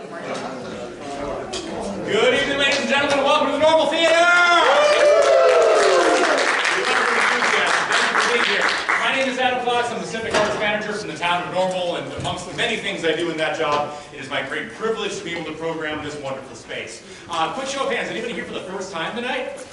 Good evening, ladies and gentlemen, and welcome to the Normal Theater! Thank you for being here. My name is Adam Fox. I'm the Civic Arts Manager from the town of Normal, and amongst the many things I do in that job, it is my great privilege to be able to program this wonderful space. Quick show of hands, anybody here for the first time tonight?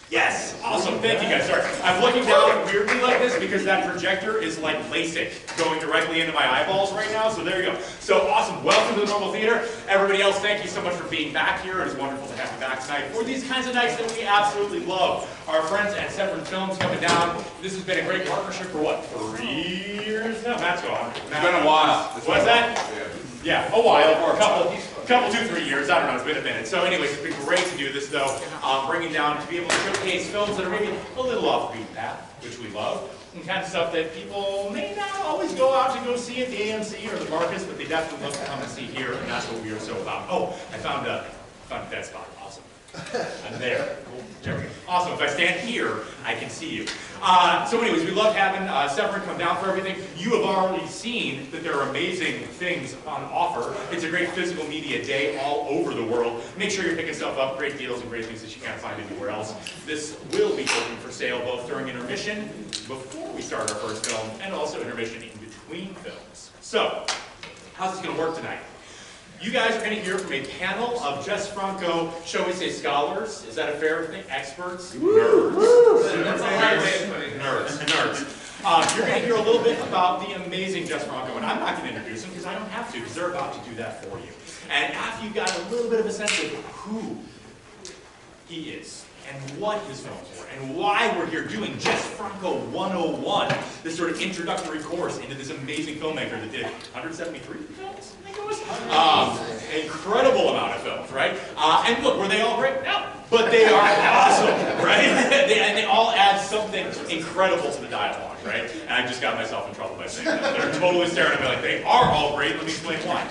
Yes! Awesome, thank you guys. Sorry, I'm looking down weirdly like this because that projector is like LASIK going directly into my eyeballs right now, so there you go. So awesome, welcome to the Normal Theater. Everybody else, thank you so much for being back here. It is wonderful to have you back tonight for these kinds of nights that we absolutely love. Our friends at Severin Films coming down. This has been a great partnership for what, 3 years now? Matt's gone. It's been a while. What's that? Yeah, a while, or a couple, 2-3 years, I don't know, it's been a minute. So anyways, it's been great to do this though, bringing down to be able to showcase films that are maybe a little off the beaten path, which we love, and kind of stuff that people may not always go out to go see at the AMC or the Marcus, but they definitely love to come and see here, and that's what we are so about. Oh, I found a dead spot, awesome. I'm there. There we go. Awesome. If I stand here, I can see you. So anyways, we love having Severin come down for everything. You have already seen that there are amazing things on offer. It's a great physical media day all over the world. Make sure you're picking stuff up, great deals and great things that you can't find anywhere else. This will be open for sale both during intermission, before we start our first film, and also intermission in between films. So, how's this going to work tonight? You guys are going to hear from a panel of Jess Franco, shall we say scholars? Is that a fair thing? Experts? Nerds. Nerds. You're going to hear a little bit about the amazing Jess Franco, and I'm not going to introduce him because I don't have to, because they're about to do that for you. And after you've got a little bit of a sense of who he is, and what his films were, and why we're here doing Jess Franco 101, this sort of introductory course into this amazing filmmaker that did 173 films, I think it was? Incredible amount of films, right? And look, were they all great? No, but they are awesome, right? And they all add something incredible to the dialogue, right? And I just got myself in trouble by saying that. They're totally staring at me like, they are all great, let me explain why.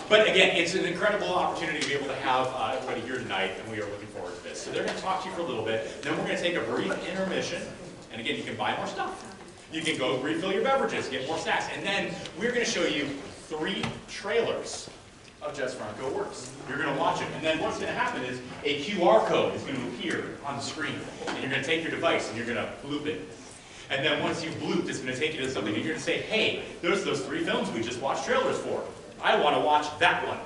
But again, it's an incredible opportunity to be able to have everybody here tonight, and we are looking forward to this. So they're going to talk to you for a little bit, then we're going to take a brief intermission, and again, you can buy more stuff. You can go refill your beverages, get more snacks, and then we're going to show you 3 trailers of Jess Franco works. You're going to watch it, and then what's going to happen is a QR code is going to appear on the screen, and you're going to take your device and you're going to bloop it. And then once you've blooped, it's going to take you to something, and you're going to say, hey, there's those 3 films we just watched trailers for. I want to watch that one.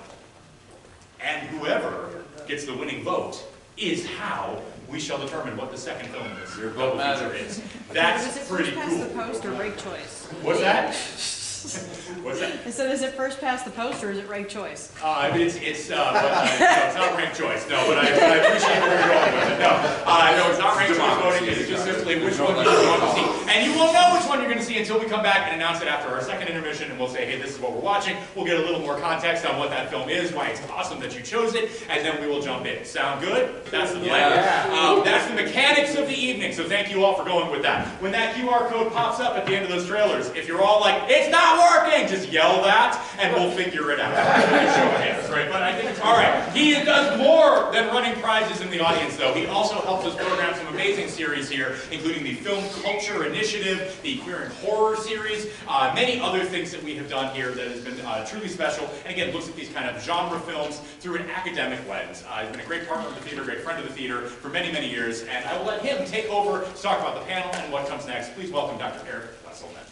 And whoever gets the winning vote is how we shall determine what the second film is. Your vote is. That's pretty cool. Is it first past the post or rank choice? What's that? What's that? I said, is it first past the post or is it rank choice? I mean, it's not ranked choice. No, but I appreciate where you're going with it. No, it's not ranked choice voting. It's just simply which one you want to see. And you won't know which one you're going to see until we come back and announce it after our second intermission, and we'll say, hey, this is what we're watching. We'll get a little more context on what that film is, why it's awesome that you chose it, and then we will jump in. Sound good? That's the plan. Yeah. That's the mechanics of the evening, so thank you all for going with that. When that QR code pops up at the end of those trailers, if you're all like, it's not working, just yell that, and we'll figure it out. Show of hands, right? But I think it's all right. He does more than running prizes in the audience, though. He also helps us program some amazing series here, including the Film Culture Initiative, the Queer and Horror series, many other things that we have done here that has been truly special. And again, looks at these kind of genre films through an academic lens. He's been a great partner of the theater, great friend of the theater for many, many years, and I will let him take over to talk about the panel and what comes next. Please welcome Dr. Eric Wesselmann.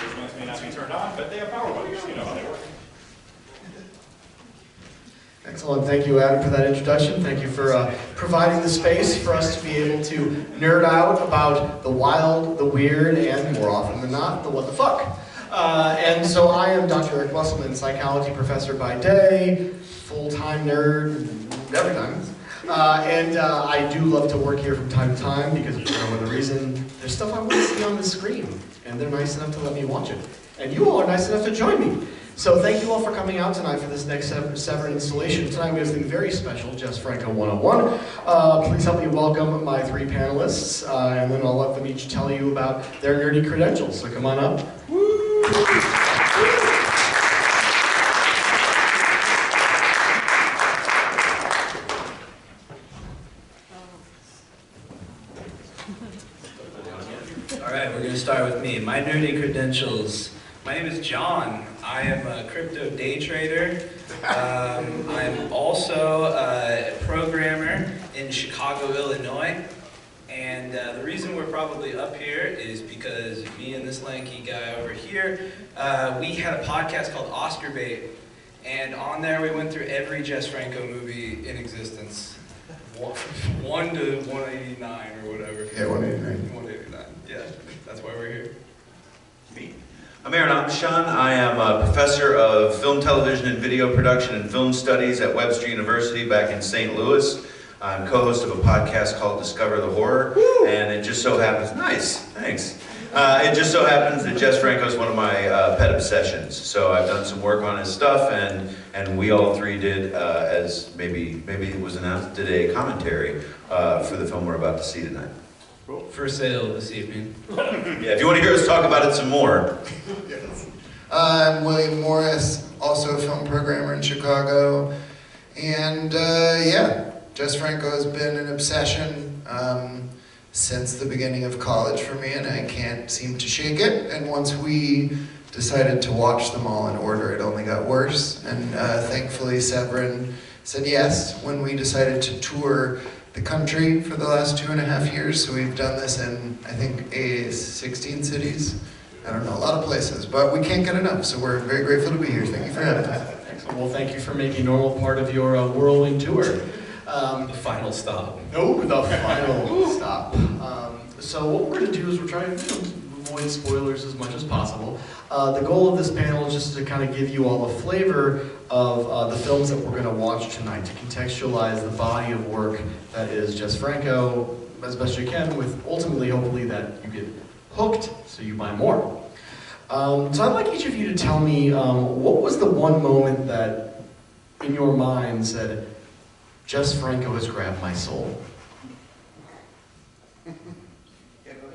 Those ones may not be turned on, but they have power buttons. You know how they work. Excellent. Thank you, Adam, for that introduction. Thank you for providing the space for us to be able to nerd out about the wild, the weird, and more often than not, the what the fuck. And so I am Dr. Eric Wesselmann, psychology professor by day, full-time nerd every time. And I do love to work here from time to time because for no other reason, there's stuff I want to see on the screen, and they're nice enough to let me watch it. And you all are nice enough to join me. So thank you all for coming out tonight for this next Severin installation. Tonight we have something very special, Jess Franco 101. Please help me welcome my 3 panelists, and then I'll let them each tell you about their nerdy credentials. So come on up. Woo! All right, we're going to to start with me. My nerdy credentials. My name is John. I am a crypto day trader. I'm also a programmer in Chicago, Illinois. And the reason we're probably up here is because me and this lanky guy over here, we had a podcast called Oscar Bait. And on there we went through every Jess Franco movie in existence. 1 to 189 or whatever. Yeah, 189. 189, yeah. That's why we're here. Me. I'm Aaron AuBuchon. I am a professor of film, television, and video production and film studies at Webster University back in St. Louis. I'm co-host of a podcast called Discover the Horror. Woo! And it just so happens, nice, thanks. It just so happens that Jess Franco is one of my pet obsessions. So I've done some work on his stuff, and we all three did, as maybe it was announced, did a commentary for the film we're about to see tonight. For sale this evening. Yeah, if you want to hear us talk about it some more. Yes. I'm William Morris, also a film programmer in Chicago. And yeah, Jess Franco has been an obsession since the beginning of college for me, and I can't seem to shake it. And once we decided to watch them all in order, it only got worse. And thankfully Severin said yes when we decided to tour the country for the last 2.5 years. So we've done this in, I think, 16 cities. I don't know, a lot of places, but we can't get enough. So we're very grateful to be here. Thank you for having us. Excellent. Well, thank you for making normal part of your whirlwind tour. The final stop. No, the final stop. So what we're going to do is we're trying to avoid spoilers as much as possible. The goal of this panel is just to kind of give you all a flavor of the films that we're going to watch tonight, to contextualize the body of work that is Jess Franco as best you can, with ultimately, hopefully, that you get hooked so you buy more. So I'd like each of you to tell me what was the one moment that in your mind said, Jess Franco has grabbed my soul? Yeah, go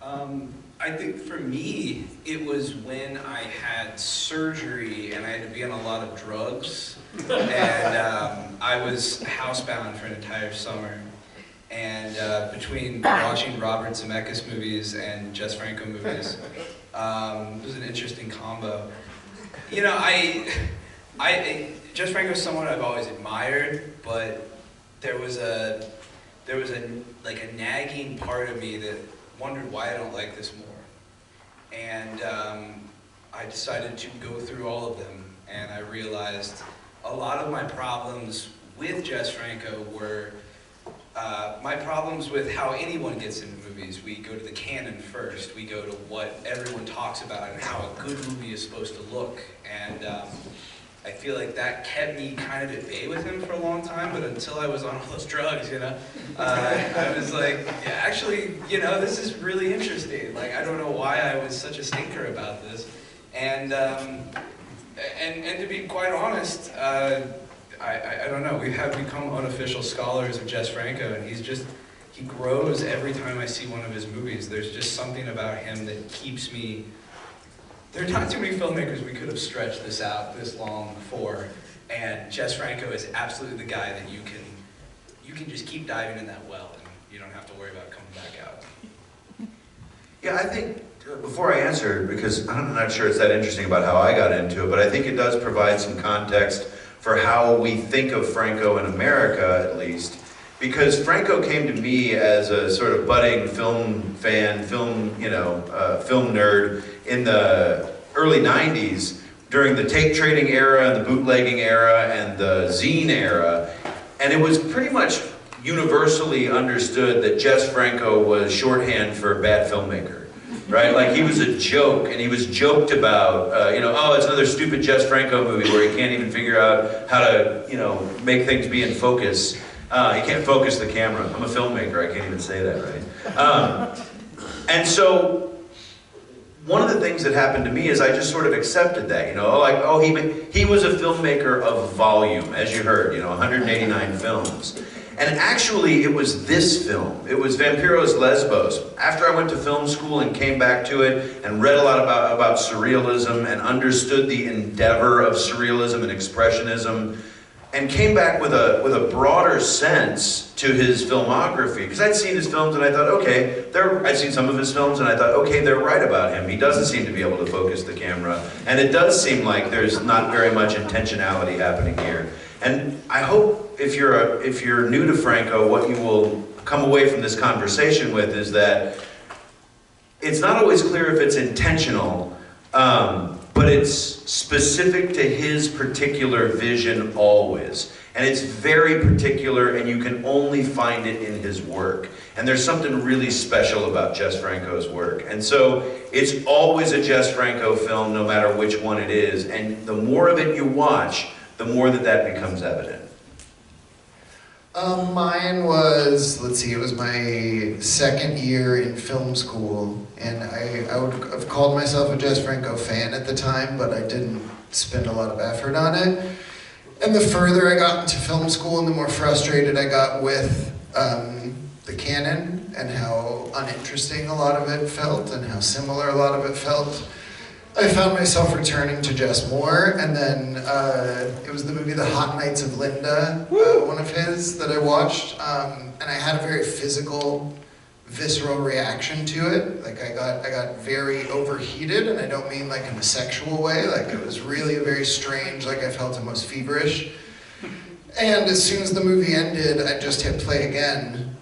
ahead. I think for me, it was when I had surgery and I had to be on a lot of drugs. And I was housebound for an entire summer. And between watching Robert Zemeckis movies and Jess Franco movies, it was an interesting combo. You know, Jess Franco is someone I've always admired, but there was a nagging part of me that wondered why I don't like this more. And I decided to go through all of them, and I realized a lot of my problems with Jess Franco were my problems with how anyone gets into movies. We go to the canon first. We go to what everyone talks about and how a good movie is supposed to look. And I feel like that kept me kind of at bay with him for a long time, but until I was on all those drugs, you know, I was like, yeah, actually, you know, this is really interesting. Like, I don't know why I was such a stinker about this. And to be quite honest, I don't know, we have become unofficial scholars of Jess Franco, and he grows every time I see one of his movies. There's just something about him that keeps me. There are not too many filmmakers we could have stretched this out this long for, and Jess Franco is absolutely the guy that you can just keep diving in that well, and you don't have to worry about coming back out. Yeah, I think, before I answer, because I'm not sure it's that interesting about how I got into it, but I think it does provide some context for how we think of Franco in America, at least. Because Franco came to me as a sort of budding film fan, film nerd in the early 90s, during the tape trading era and the bootlegging era and the zine era. And it was pretty much universally understood that Jess Franco was shorthand for bad filmmaker. Right? Like, he was a joke, and he was joked about, oh, it's another stupid Jess Franco movie where he can't even figure out how to, make things be in focus. He can't focus the camera. I'm a filmmaker, I can't even say that, right? And so, one of the things that happened to me is I just sort of accepted that, he was a filmmaker of volume, as you heard, 189 films. And actually, it was this film. It was VAMPYROS LESBOS. After I went to film school and came back to it and read a lot about surrealism and understood the endeavor of surrealism and expressionism, and came back with a broader sense to his filmography. Because I'd seen his films and I thought, okay, I'd seen some of his films and I thought, okay, they're right about him. He doesn't seem to be able to focus the camera. And it does seem like there's not very much intentionality happening here. And I hope if you're new to Franco, what you will come away from this conversation with is that it's not always clear if it's intentional, but it's specific to his particular vision always. And it's very particular, and you can only find it in his work. And there's something really special about Jess Franco's work. And so it's always a Jess Franco film, no matter which one it is. And the more of it you watch, the more that becomes evident. Mine was, let's see, it was my second year in film school, and I would have called myself a Jess Franco fan at the time, but I didn't spend a lot of effort on it. And the further I got into film school, and the more frustrated I got with the canon, and how uninteresting a lot of it felt, and how similar a lot of it felt, I found myself returning to Jess more, and then it was the movie The Hot Nights of Linda, one of his, that I watched, and I had a very physical, visceral reaction to it. Like I got very overheated, and I don't mean like in a sexual way, like it was really very strange, like I felt almost feverish. And as soon as the movie ended, I just hit play again,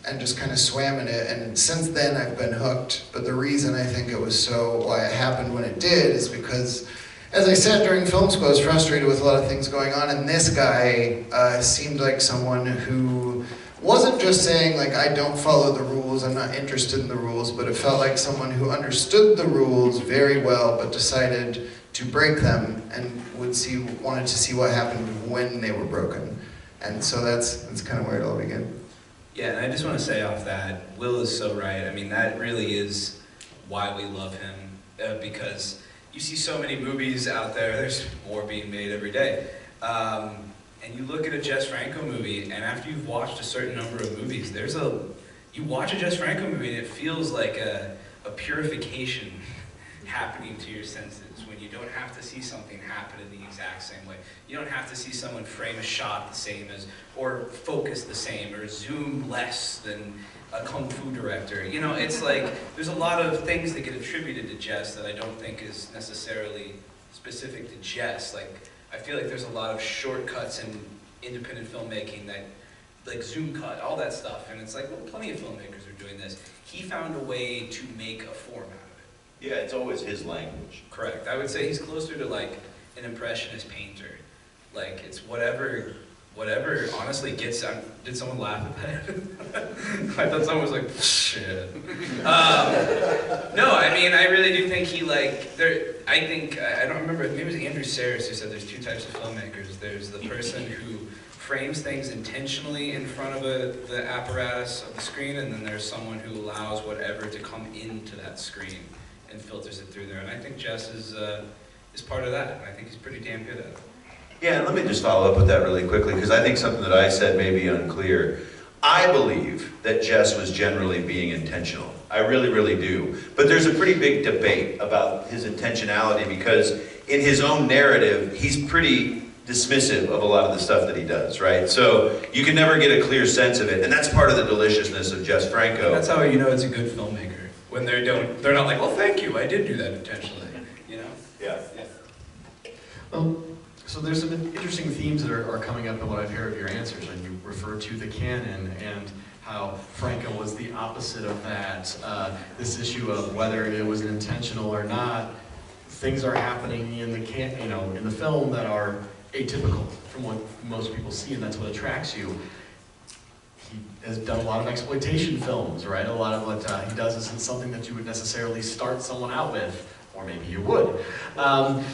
and just kind of swam in it, and since then I've been hooked. But the reason I think it was why it happened when it did is because, as I said during film school, I was frustrated with a lot of things going on, and this guy seemed like someone who wasn't just saying like, I don't follow the rules, I'm not interested in the rules, but it felt like someone who understood the rules very well, but decided to break them, and wanted to see what happened when they were broken. And so that's kind of where it all began. Yeah, and I just want to say off that, Will is so right. I mean, that really is why we love him, because you see so many movies out there, there's more being made every day. And you look at a Jess Franco movie, and after you've watched a certain number of movies, you watch a Jess Franco movie and it feels like a purification happening to your senses, when you don't have to see something happen in the exact same way. You don't have to see someone frame a shot the same as, or focus the same, or zoom less than a kung fu director. You know, it's like, there's a lot of things that get attributed to Jess that I don't think is necessarily specific to Jess. Like, I feel like there's a lot of shortcuts in independent filmmaking that, like zoom cut, all that stuff, and it's like, well, plenty of filmmakers are doing this. He found a way to make a form out of it. Yeah, it's always his language. Correct. I would say he's closer to like an impressionist painter. Like it's whatever honestly gets. Did someone laugh at that? I thought someone was like, shit. No, I mean I really do think he like there. I think I don't remember. Maybe it was Andrew Saris who said there's two types of filmmakers. There's the person who frames things intentionally in front of the apparatus of the screen, and then there's someone who allows whatever to come into that screen and filters it through there. And I think Jess is part of that, and I think he's pretty damn good at it. Yeah, and let me just follow up with that really quickly, because I think something that I said may be unclear. I believe that Jess was generally being intentional. I really, really do. But there's a pretty big debate about his intentionality, because in his own narrative, he's pretty dismissive of a lot of the stuff that he does, right? So you can never get a clear sense of it, and that's part of the deliciousness of Jess Franco. And that's how you know it's a good filmmaker. When they're not like, well, thank you, I did do that intentionally, you know? Yeah. So there's some interesting themes that are coming up in what I've heard of your answers, and you refer to the canon and how Franco was the opposite of that. This issue of whether it was intentional or not, things are happening in the film that are atypical from what most people see, and that's what attracts you. He has done a lot of exploitation films, right? A lot of what he does isn't something that you would necessarily start someone out with, or maybe you would.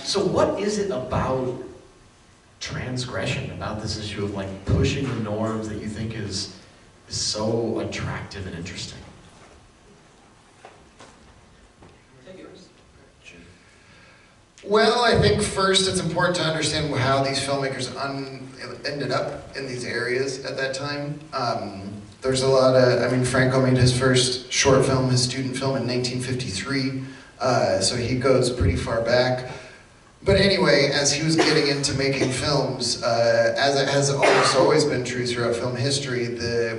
So what is it about transgression, about this issue of like pushing the norms, that you think is so attractive and interesting? Well, I think first it's important to understand how these filmmakers ended up in these areas at that time. There's a lot of, Franco made his first short film, his student film, in 1953, so he goes pretty far back. But anyway, as he was getting into making films, as it has almost always been true throughout film history,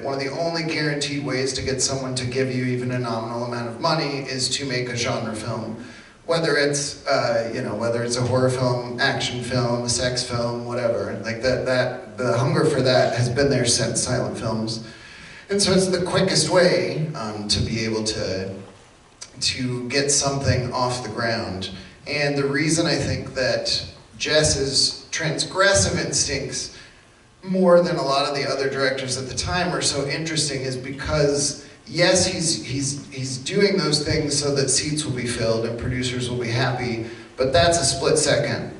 one of the only guaranteed ways to get someone to give you even a nominal amount of money is to make a genre film. Whether it's, whether it's a horror film, action film, a sex film, whatever. Like the hunger for that has been there since silent films. And so it's the quickest way to be able to get something off the ground. And the reason I think that Jess's transgressive instincts, more than a lot of the other directors at the time, are so interesting is because, yes, he's doing those things so that seats will be filled and producers will be happy, but that's a split second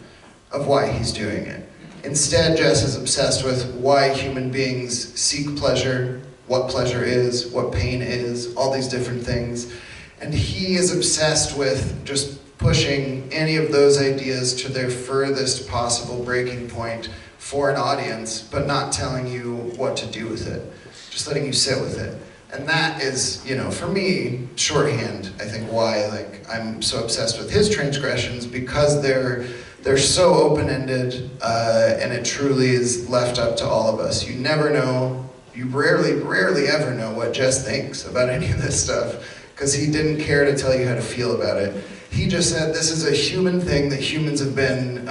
of why he's doing it. Instead, Jess is obsessed with why human beings seek pleasure, what pleasure is, what pain is, all these different things. And he is obsessed with just pushing any of those ideas to their furthest possible breaking point for an audience, but not telling you what to do with it, just letting you sit with it. And that is, for me, shorthand, I think, why I'm so obsessed with his transgressions, because they're so open-ended, and it truly is left up to all of us. You never know, you rarely ever know what Jess thinks about any of this stuff, because he didn't care to tell you how to feel about it. He just said this is a human thing that humans have been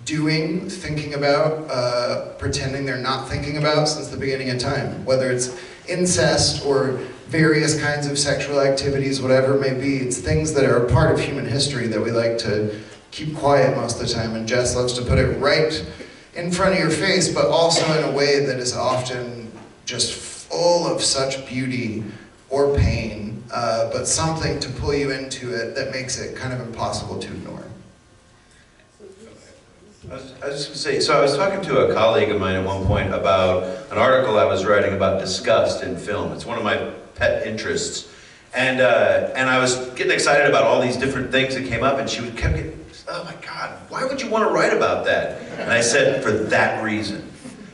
doing, thinking about, pretending they're not thinking about since the beginning of time. Whether it's incest or various kinds of sexual activities, whatever it may be, it's things that are a part of human history that we like to keep quiet most of the time. And Jess loves to put it right in front of your face, but also in a way that is often just full of such beauty or pain, but something to pull you into it that makes it kind of impossible to ignore. I was just going to say, so I was talking to a colleague of mine at one point about an article I was writing about disgust in film. It's one of my pet interests. And I was getting excited about all these different things that came up, and she kept getting, oh my God, why would you want to write about that? And I said, for that reason.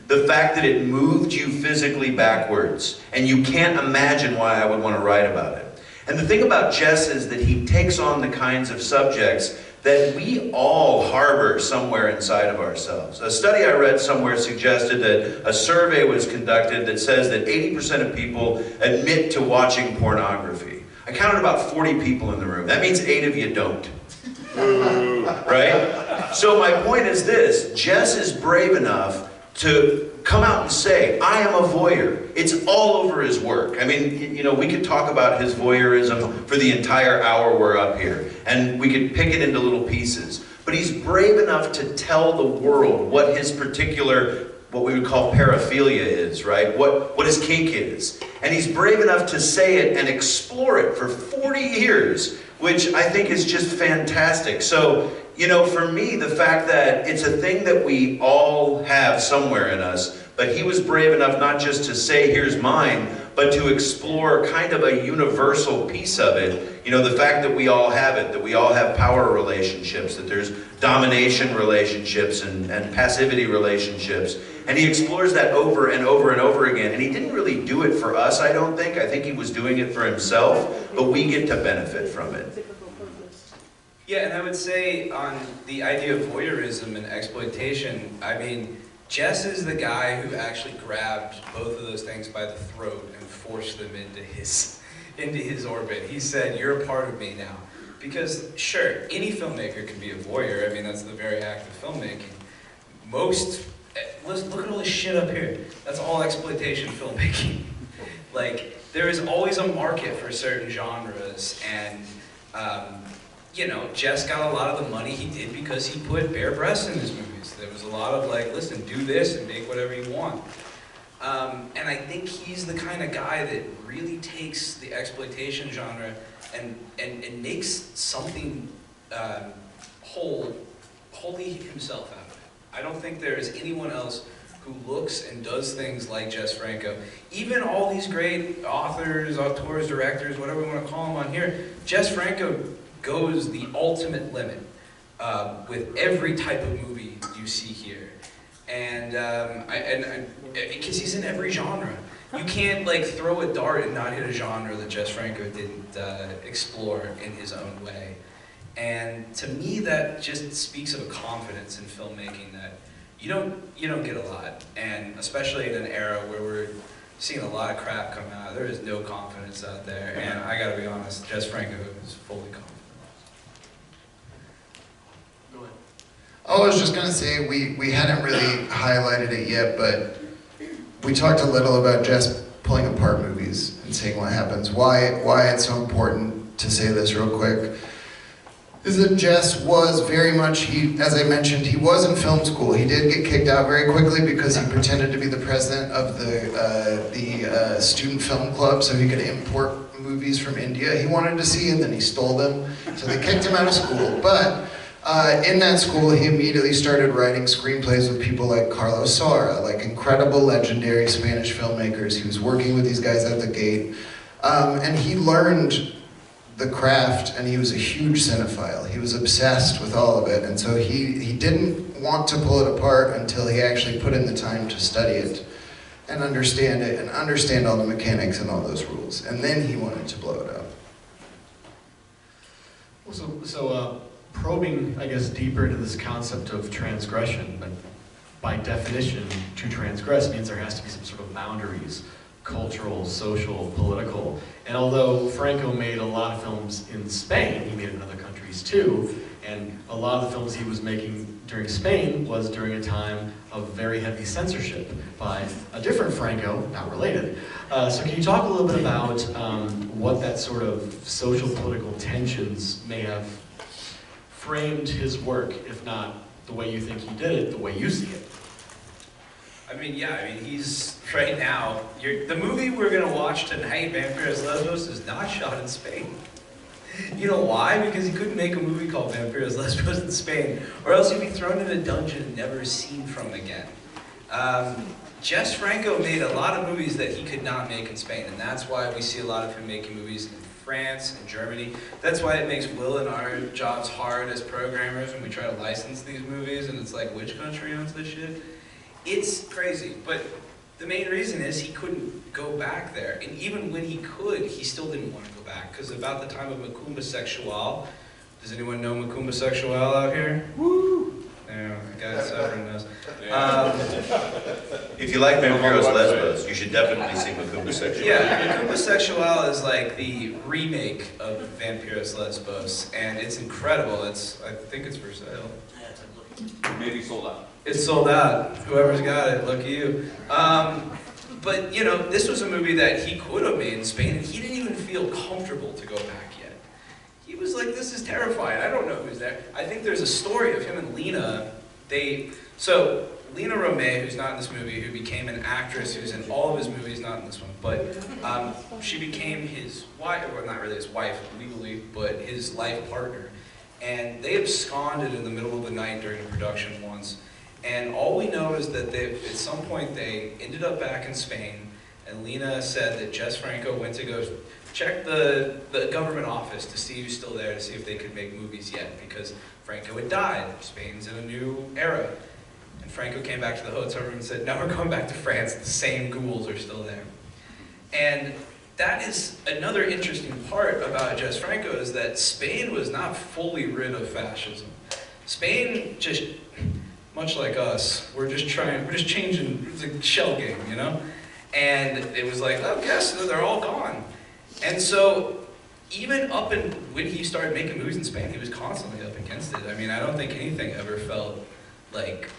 The fact that it moved you physically backwards, and you can't imagine why I would want to write about it. And the thing about Jess is that he takes on the kinds of subjects that we all harbor somewhere inside of ourselves. A study I read somewhere suggested that a survey was conducted that says that 80% of people admit to watching pornography. I counted about 40 people in the room. That means 8 of you don't. Right? So my point is this: Jess is brave enough to come out and say, I am a voyeur. It's all over his work. I mean, we could talk about his voyeurism for the entire hour we're up here, and we could pick it into little pieces. But he's brave enough to tell the world what his particular, what we would call paraphilia is, right? What his kink is. And he's brave enough to say it and explore it for 40 years, which I think is just fantastic. So, for me, the fact that it's a thing that we all have somewhere in us, but he was brave enough not just to say, here's mine, but to explore kind of a universal piece of it. The fact that we all have it, that we all have power relationships, that there's domination relationships and passivity relationships. And he explores that over and over and over again. And he didn't really do it for us, I don't think. I think he was doing it for himself, but we get to benefit from it. Yeah, and I would say on the idea of voyeurism and exploitation, I mean, Jess is the guy who actually grabbed both of those things by the throat and forced them into his orbit. He said, you're a part of me now. Because, sure, any filmmaker can be a voyeur. I mean, that's the very act of filmmaking. Look at all this shit up here. That's all exploitation filmmaking. There is always a market for certain genres, and Jess got a lot of the money he did because he put bare breasts in his movies. There was a lot of listen, do this and make whatever you want. And I think he's the kind of guy that really takes the exploitation genre and makes something wholly himself out of it. I don't think there is anyone else who looks and does things like Jess Franco. Even all these great authors, auteurs, directors, whatever we want to call them on here, Jess Franco goes the ultimate limit with every type of movie you see here, and because he's in every genre. You can't throw a dart and not hit a genre that Jess Franco didn't explore in his own way. And to me, that just speaks of a confidence in filmmaking that you don't get a lot. And especially in an era where we're seeing a lot of crap come out, there is no confidence out there. And I gotta be honest, Jess Franco is fully confident. Go ahead. Oh, I was just gonna say, we hadn't really highlighted it yet, but we talked a little about Jess pulling apart movies and seeing what happens. Why it's so important to say this real quick is that Jess was very much, as I mentioned, he was in film school. He did get kicked out very quickly because he pretended to be the president of the student film club so he could import movies from India he wanted to see, and then he stole them. So they kicked him out of school. But in that school, he immediately started writing screenplays with people like Carlos Saura, like incredible, legendary Spanish filmmakers. He was working with these guys at the gate. And he learned the craft, and he was a huge cinephile. He was obsessed with all of it, and so he didn't want to pull it apart until he actually put in the time to study it and understand all the mechanics and all those rules, and then he wanted to blow it up. Well, so probing, I guess, deeper into this concept of transgression, like, by definition, to transgress means there has to be some sort of boundaries, cultural, social, political. And although Franco made a lot of films in Spain, he made it in other countries too, and a lot of the films he was making during Spain was during a time of very heavy censorship by a different Franco, not related. So can you talk a little bit about what that sort of social political tensions may have framed his work, if not the way you think he did it, the way you see it? I mean, he's, right now, the movie we're gonna watch tonight, Vampiros Lesbos, is not shot in Spain. You know why? Because he couldn't make a movie called Vampiros Lesbos in Spain, or else he'd be thrown in a dungeon and never seen from again. Jess Franco made a lot of movies that he could not make in Spain, and that's why we see a lot of him making movies in France and Germany. That's why it makes Will and our jobs hard as programmers when we try to license these movies, and it's like, which country owns this shit? It's crazy, but the main reason is he couldn't go back there. And even when he could, he still didn't want to go back. Because about the time of Macumba Sexual, does anyone know Macumba Sexual out here? Woo! Yeah, the guy Severin knows. If you like Vampiros Lesbos, you should definitely see Macumba Sexual. Yeah, Macumba Sexual is like the remake of Vampiros Lesbos, and it's incredible. I think it's for sale. Maybe sold out. It's sold out. Whoever's got it, lucky you. But, you know, this was a movie that he could have made in Spain, and he didn't even feel comfortable to go back yet. He was like, this is terrifying. I don't know who's there. I think there's a story of him and Lena. So Lena Romay, who's not in this movie, who became an actress who's in all of his movies, not in this one, but she became his wife, well, not really his wife legally, but his life partner. And they absconded in the middle of the night during a production once. And all we know is that at some point they ended up back in Spain, and Lena said that Jess Franco went to go check the government office to see who's still there, to see if they could make movies yet, because Franco had died. Spain's in a new era. And Franco came back to the hotel room and said, no, we're going back to France. The same ghouls are still there. And that is another interesting part about Jess Franco, is that Spain was not fully rid of fascism. Spain just, much like us, we're just changing, it's a shell game, you know? And it was like, oh, guess they're all gone. And so, even when he started making movies in Spain, he was constantly up against it. I mean, I don't think anything ever felt like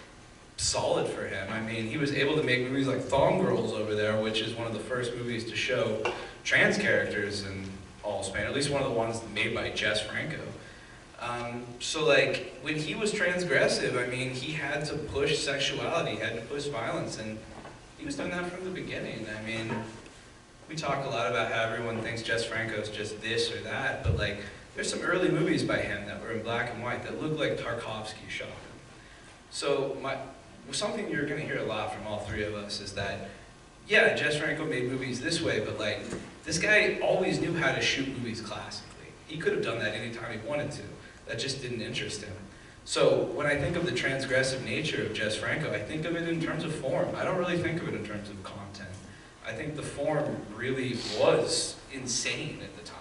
solid for him. I mean, he was able to make movies like Thong Girls over there, which is one of the first movies to show trans characters in all Spain, at least one of the ones made by Jess Franco. So like, when he was transgressive, I mean, he had to push sexuality, he had to push violence, and he was doing that from the beginning. I mean, we talk a lot about how everyone thinks Jess Franco's just this or that, but like, there's some early movies by him that were in black and white that look like Tarkovsky shot them. So something you're gonna hear a lot from all three of us is that, yeah, Jess Franco made movies this way, but like, this guy always knew how to shoot movies classically. He could have done that anytime he wanted to. That just didn't interest him. So when I think of the transgressive nature of Jess Franco, I think of it in terms of form. I don't really think of it in terms of content. I think the form really was insane at the time,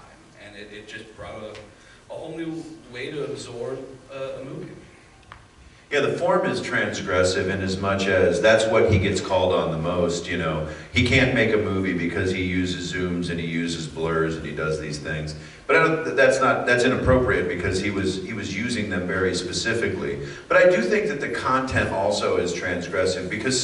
and it just brought whole new way to absorb a movie. Yeah, the form is transgressive in as much as that's what he gets called on the most, you know. He can't make a movie because he uses zooms and he uses blurs and he does these things. But that's inappropriate because he was using them very specifically. But I do think that the content also is transgressive because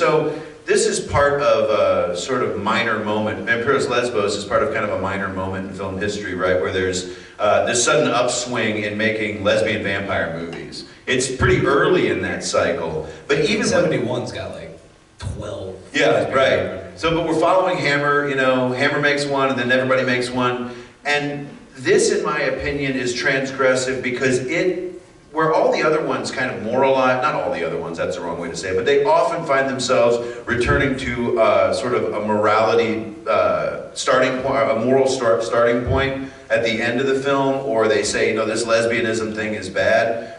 this is part of a sort of minor moment. VAMPYROS LESBOS is part of kind of a minor moment in film history, right? Where there's this sudden upswing in making lesbian vampire movies. It's pretty early in that cycle. But even 71's got like 12. Yeah, right. So, but we're following Hammer, you know, Hammer makes one and then everybody makes one. And this, in my opinion, is transgressive because where all the other ones kind of moralize, not all the other ones, that's the wrong way to say it, but they often find themselves returning to sort of a morality starting point, a moral starting point at the end of the film, or they say, you know, this lesbianism thing is bad.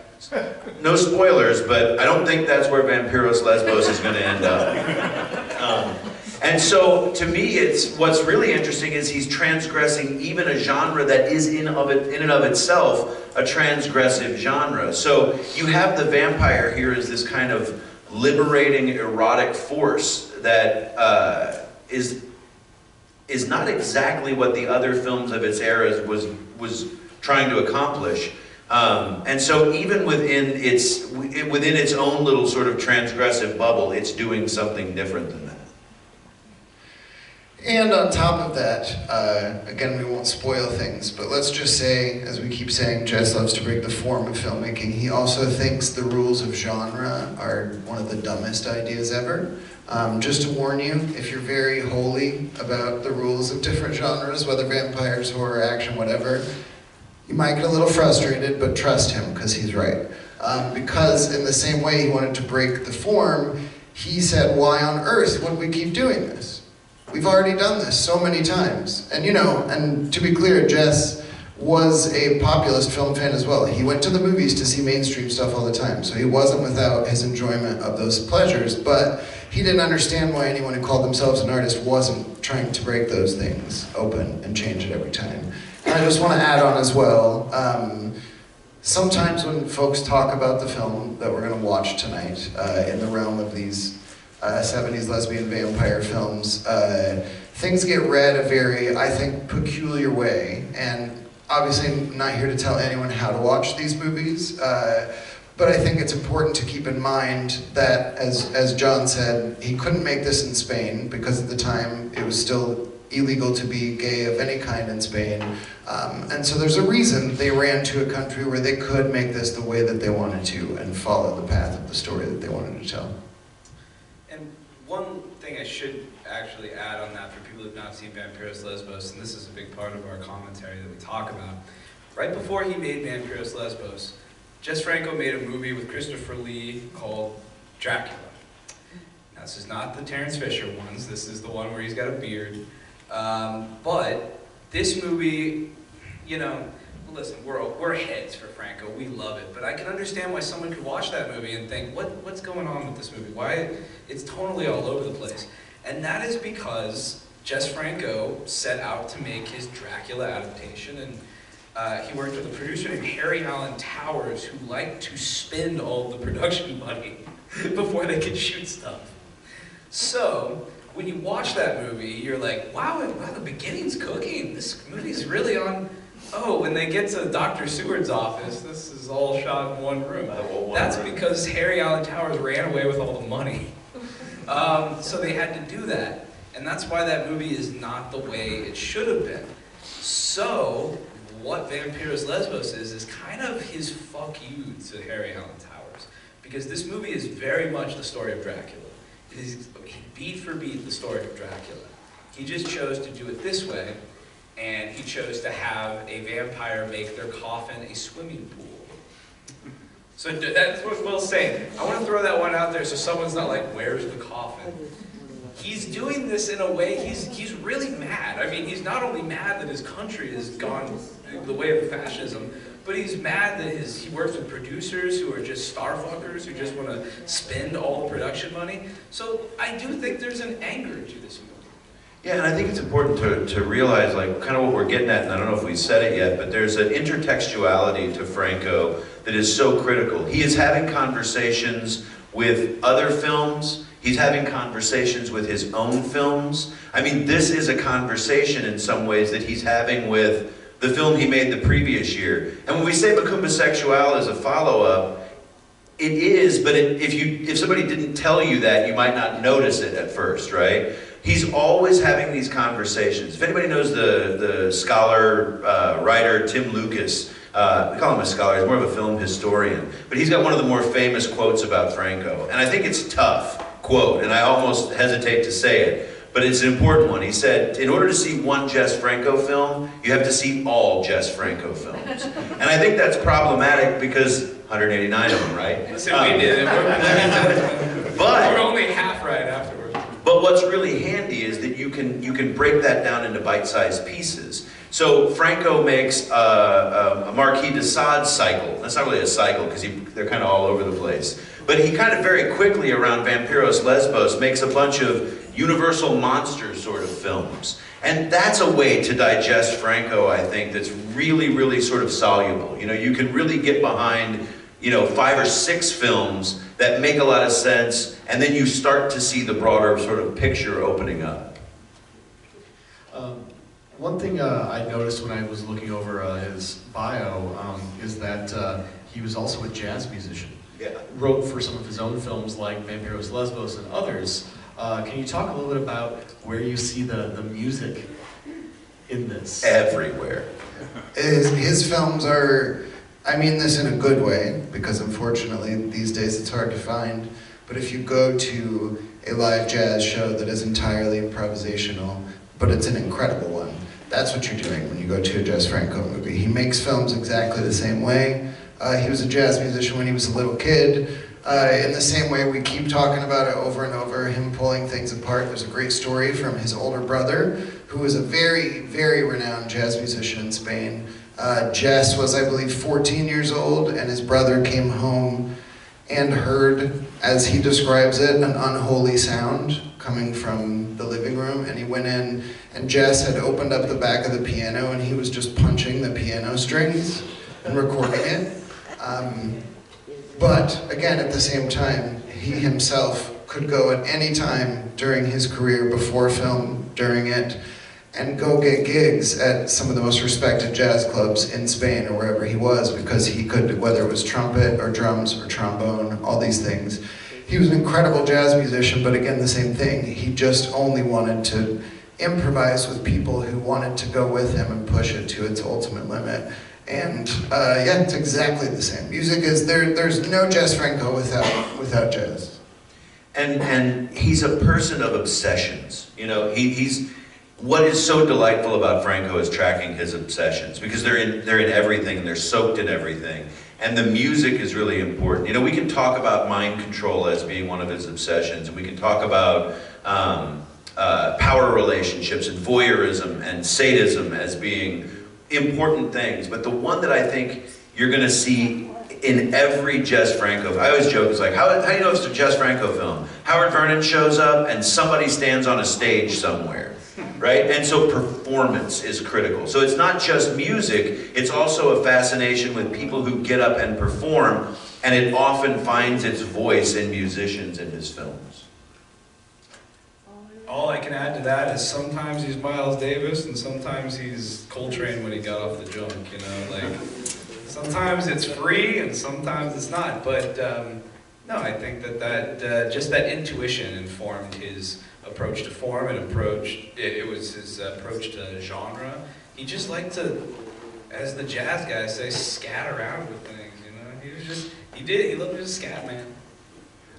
No spoilers, but I don't think that's where VAMPYROS LESBOS is going to end up. And so, to me, what's really interesting is he's transgressing even a genre that is in and of itself a transgressive genre. So you have the vampire here as this kind of liberating erotic force that is not exactly what the other films of its era was trying to accomplish. And so even within its own little sort of transgressive bubble, it's doing something different than that. And on top of that, again, we won't spoil things, but let's just say, as we keep saying, Jess loves to break the form of filmmaking. He also thinks the rules of genre are one of the dumbest ideas ever. Just to warn you, if you're very holy about the rules of different genres, whether vampires, horror, action, whatever, you might get a little frustrated, but trust him, because he's right. Because in the same way he wanted to break the form, he said, why on earth would we keep doing this? We've already done this so many times. And you know, and to be clear, Jess was a populist film fan as well. He went to the movies to see mainstream stuff all the time, so he wasn't without his enjoyment of those pleasures, but he didn't understand why anyone who called themselves an artist wasn't trying to break those things open and change it every time. And I just want to add on as well, sometimes when folks talk about the film that we're going to watch tonight in the realm of these 70s lesbian vampire films, things get read a very, I think, peculiar way. And obviously I'm not here to tell anyone how to watch these movies, but I think it's important to keep in mind that, as John said, he couldn't make this in Spain because at the time it was still illegal to be gay of any kind in Spain. And so there's a reason they ran to a country where they could make this the way that they wanted to and follow the path of the story that they wanted to tell. And one thing I should actually add on that for people who have not seen VAMPYROS LESBOS, and this is a big part of our commentary that we talk about, right before he made VAMPYROS LESBOS, Jess Franco made a movie with Christopher Lee called Dracula. Now, this is not the Terrence Fisher ones, this is the one where he's got a beard. But this movie, you know, listen, we're heads for Franco, we love it, but I can understand why someone could watch that movie and think, what's going on with this movie? Why? It's totally all over the place. And that is because Jess Franco set out to make his Dracula adaptation, and he worked with a producer named Harry Alan Towers, who liked to spend all the production money before they could shoot stuff. So, when you watch that movie, you're like, wow, the beginning's cooking. This movie's really on. Oh, when they get to Dr. Seward's office, this is all shot in one room. That's because Harry Alan Towers ran away with all the money. So they had to do that. And that's why that movie is not the way it should have been. So, what VAMPYROS LESBOS is kind of his fuck you to Harry Alan Towers. Because this movie is very much the story of Dracula. It is beat for beat the story of Dracula. He just chose to do it this way, and he chose to have a vampire make their coffin a swimming pool. So that's what Will's saying. I want to throw that one out there so someone's not like, where's the coffin? He's doing this in a way, he's really mad. I mean, he's not only mad that his country has gone the way of fascism, but he's mad that he works with producers who are just starfuckers, who just want to spend all the production money. So I do think there's an anger to this movie. Yeah, and I think it's important to realize, like, kind of what we're getting at, and I don't know if we said it yet, but there's an intertextuality to Franco that is so critical. He is having conversations with other films. He's having conversations with his own films. I mean, this is a conversation in some ways that he's having with the film he made the previous year. And when we say Macumba Sexual is a follow-up, it is, but if somebody didn't tell you that, you might not notice it at first, right? He's always having these conversations. If anybody knows the scholar, writer, Tim Lucas, we call him a scholar, he's more of a film historian, but he's got one of the more famous quotes about Franco. And I think it's a tough quote, and I almost hesitate to say it, but it's an important one. He said, in order to see one Jess Franco film, you have to see all Jess Franco films. And I think that's problematic because 189 of them, right? Listen, we did it. We're only half right afterwards. But what's really handy is that you can break that down into bite-sized pieces. So Franco makes a Marquis de Sade cycle. That's not really a cycle because they're kind of all over the place. But he kind of very quickly around Vampyros Lesbos makes a bunch of universal monster sort of films. And that's a way to digest Franco, I think, that's really, really sort of soluble. You know, you can really get behind, you know, 5 or 6 films that make a lot of sense, and then you start to see the broader sort of picture opening up. One thing I noticed when I was looking over his bio is that he was also a jazz musician. Yeah. Wrote for some of his own films like Vampyros Lesbos and others. Can you talk a little bit about where you see the music in this? Everywhere. His films are, I mean this in a good way, because unfortunately these days it's hard to find, but if you go to a live jazz show that is entirely improvisational, but it's an incredible one, that's what you're doing when you go to a Jess Franco movie. He makes films exactly the same way. He was a jazz musician when he was a little kid. In the same way we keep talking about it over and over, him pulling things apart. There's a great story from his older brother, who was a very, very renowned jazz musician in Spain. Jess was, I believe, 14 years old, and his brother came home and heard, as he describes it, an unholy sound coming from the living room, and he went in, and Jess had opened up the back of the piano, and he was just punching the piano strings and recording it. But again, at the same time, he himself could go at any time during his career, before film, during it, and go get gigs at some of the most respected jazz clubs in Spain or wherever he was, because he could, whether it was trumpet or drums or trombone, all these things. He was an incredible jazz musician, but again, the same thing. He just only wanted to improvise with people who wanted to go with him and push it to its ultimate limit. And yeah, it's exactly the same. Music is, there's no Jess Franco without jazz. And he's a person of obsessions. You know, he's what is so delightful about Franco is tracking his obsessions, because they're in everything and they're soaked in everything. And the music is really important. You know, we can talk about mind control as being one of his obsessions, and we can talk about power relationships and voyeurism and sadism as being important things, but the one that I think you're going to see in every Jess Franco, I always joke, it's like, how do you know it's a Jess Franco film? Howard Vernon shows up and somebody stands on a stage somewhere, right? And so performance is critical. So it's not just music, it's also a fascination with people who get up and perform, and it often finds its voice in musicians in his films. All I can add to that is sometimes he's Miles Davis and sometimes he's Coltrane when he got off the junk, you know, like sometimes it's free and sometimes it's not, but no, I think that just that intuition informed his approach to form and it was his approach to genre. He just liked to, as the jazz guys say, scat around with things, you know, he loved his scat, man.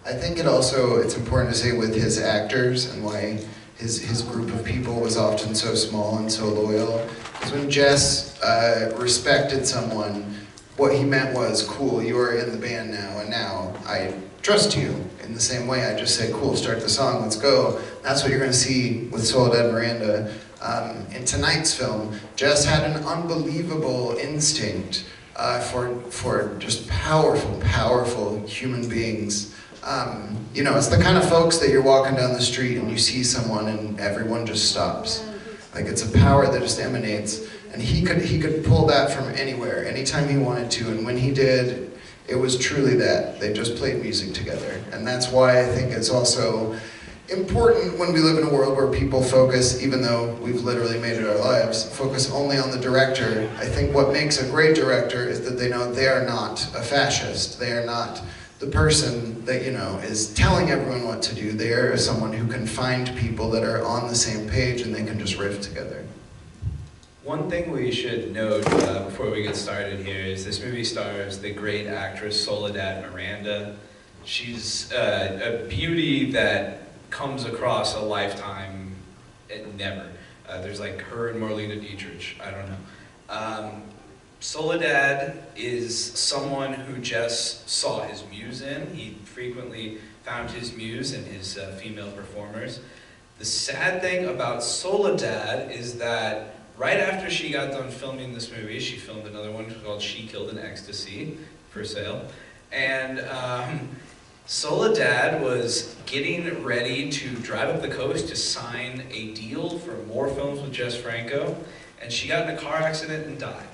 I think it's important to say with his actors and why his group of people was often so small and so loyal. Because when Jess respected someone, what he meant was, cool, you are in the band now, and now I trust you. In the same way, I just say, cool, start the song, let's go. That's what you're going to see with Soledad Miranda. In tonight's film, Jess had an unbelievable instinct for just powerful, powerful human beings. You know, it's the kind of folks that you're walking down the street and you see someone and everyone just stops. Like, it's a power that just emanates, and he could pull that from anywhere, anytime he wanted to, and when he did, it was truly that. They just played music together, and that's why I think it's also important when we live in a world where people focus, even though we've literally made it our lives, focus only on the director. I think what makes a great director is that they know they are not a fascist. They are not the person that, you know, is telling everyone what to do. They are someone who can find people that are on the same page and they can just riff together. One thing we should note before we get started here is this movie stars the great actress Soledad Miranda. She's a beauty that comes across a lifetime, never. There's like her and Marlena Dietrich, I don't know. Soledad is someone who Jess saw his muse in. He frequently found his muse in his female performers. The sad thing about Soledad is that right after she got done filming this movie, she filmed another one called She Killed in Ecstasy, for sale. And Soledad was getting ready to drive up the coast to sign a deal for more films with Jess Franco, and she got in a car accident and died.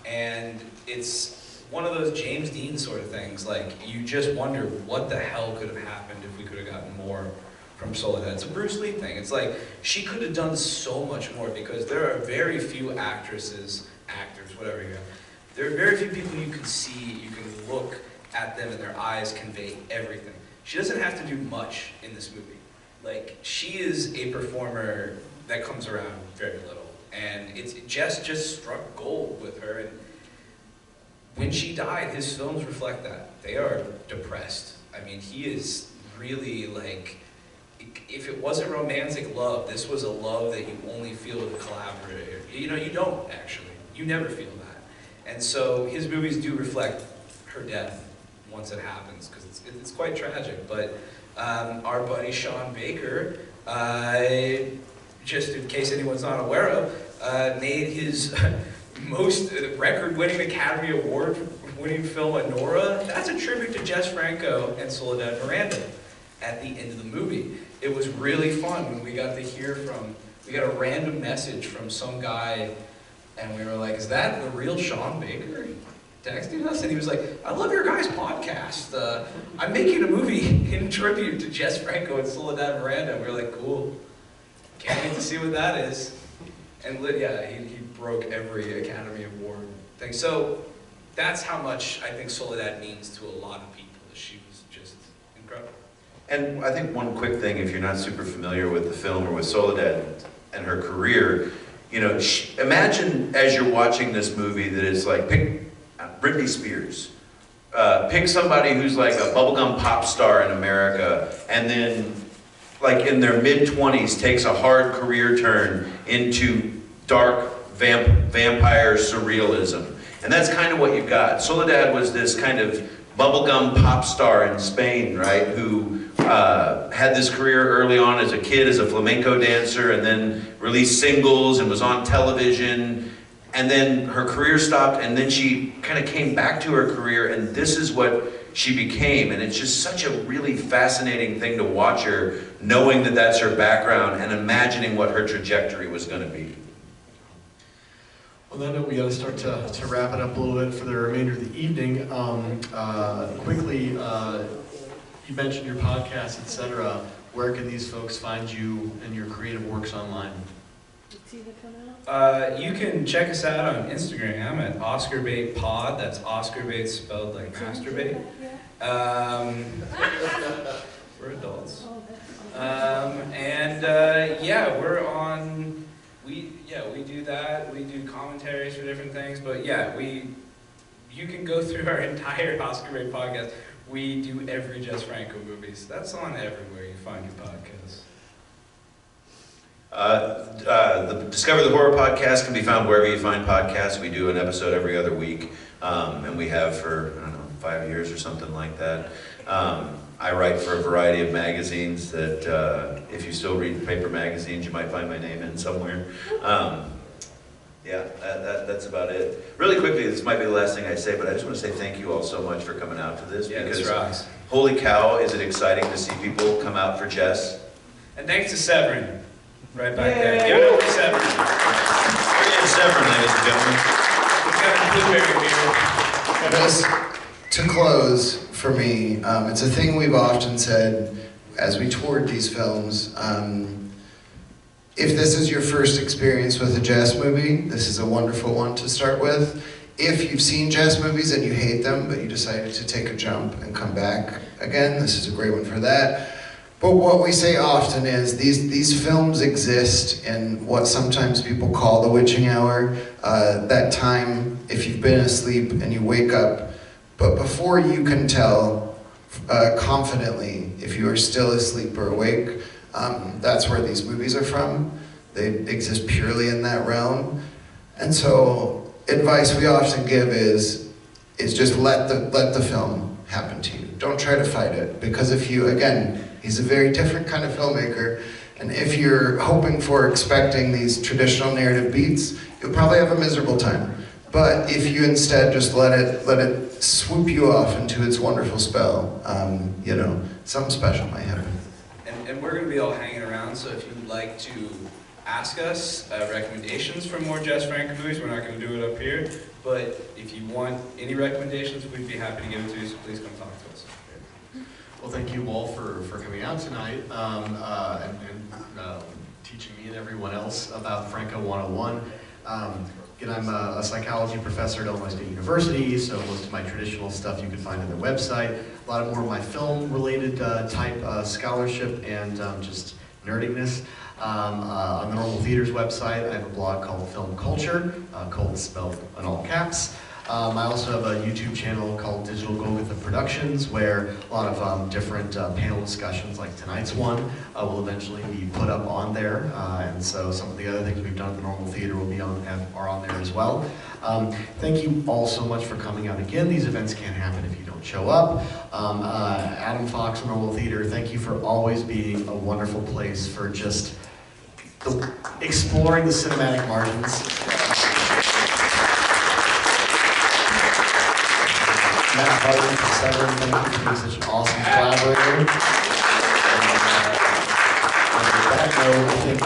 And it's one of those James Dean sort of things, like you just wonder what the hell could have happened if we could have gotten more from Soledad. It's a Bruce Lee thing. It's like she could have done so much more, because there are very few actors, whatever you have. There are very few people you can see, you can look at them and their eyes convey everything. She doesn't have to do much in this movie. Like, she is a performer that comes around very little. And Jess just struck gold with her, and when she died, his films reflect that. They are depressed. I mean, he is really like, if it wasn't romantic love, this was a love that you only feel with a collaborator. You know, you don't actually. You never feel that. And so his movies do reflect her death once it happens, because it's quite tragic. But our buddy Sean Baker, just in case anyone's not aware of, made his most record-winning Academy Award-winning film, Anora. That's a tribute to Jess Franco and Soledad Miranda at the end of the movie. It was really fun when we got to hear we got a random message from some guy, and we were like, is that the real Sean Baker texting us? And he was like, I love your guys' podcast. I'm making a movie in tribute to Jess Franco and Soledad Miranda. And we were like, cool. Can't wait to see what that is. And yeah, he broke every Academy Award thing. So that's how much I think Soledad means to a lot of people. She was just incredible. And I think one quick thing, if you're not super familiar with the film or with Soledad and her career, you know, imagine as you're watching this movie that it's like, pick Britney Spears. Pick somebody who's like a bubblegum pop star in America, and then like in their mid-20s takes a hard career turn into dark vampire surrealism. And that's kind of what you got. Soledad was this kind of bubblegum pop star in Spain, right, who had this career early on as a kid as a flamenco dancer, and then released singles and was on television. And then her career stopped, and then she kind of came back to her career, and this is what she became. And it's just such a really fascinating thing to watch her, knowing that that's her background and imagining what her trajectory was going to be. On that note, we got to start to wrap it up a little bit for the remainder of the evening. Quickly, you mentioned your podcast, etc. Where can these folks find you and your creative works online? You can check us out on Instagram at OscarBaitPod. That's OscarBait spelled like masturbate. We're adults. Yeah, we're on. We do that. We do commentaries for different things. But yeah, you can go through our entire OscarBait podcast. We do every Jess Franco movies. That's on everywhere you find your podcasts. The Discover the Horror podcast can be found wherever you find podcasts. We do an episode every other week, and we have for, I don't know, 5 years or something like that. I write for a variety of magazines that, if you still read paper magazines, you might find my name in somewhere. Yeah, that's about it. Really quickly, this might be the last thing I say, but I just want to say thank you all so much for coming out to this. Yeah, because this rocks. holy cow, is it exciting to see people come out for Jess. And thanks to Severin, right back there. Give it up for Severin. Bring in Severin, ladies and gentlemen. We've got a blueberry beer. Just to close, for me, it's a thing we've often said as we toured these films. If this is your first experience with a Jess movie, this is a wonderful one to start with. If you've seen Jess movies and you hate them, but you decided to take a jump and come back again, this is a great one for that. But what we say often is these films exist in what sometimes people call the witching hour, that time if you've been asleep and you wake up, but before you can tell confidently if you are still asleep or awake, that's where these movies are from. They exist purely in that realm. And so advice we often give is just let the film happen to you. Don't try to fight it, because if you, again, he's a very different kind of filmmaker, and if you're hoping for expecting these traditional narrative beats, you'll probably have a miserable time. But if you instead just let it swoop you off into its wonderful spell, you know, something special might happen. And we're going to be all hanging around, so if you'd like to ask us recommendations for more Jess Franco movies, we're not going to do it up here, but if you want any recommendations, we'd be happy to give it to you, so please come talk to us. Well, thank you all for coming out tonight and teaching me and everyone else about Franco 101. Again, I'm a psychology professor at Illinois State University, so most of my traditional stuff you can find on their website. A lot more of my film-related type scholarship and just nerdiness. On the Normal Theater's website, I have a blog called Film Culture, Cold spelled in all caps. I also have a YouTube channel called Digital Golgotha Productions, where a lot of different panel discussions, like tonight's one, will eventually be put up on there. And so some of the other things we've done at the Normal Theater will be are on there as well. Thank you all so much for coming out again. These events can't happen if you don't show up. Adam Fox from Normal Theater, thank you for always being a wonderful place for just exploring the cinematic margins. Matt Harden from Severin, thank you for being such an awesome collaborator. And with that note, I think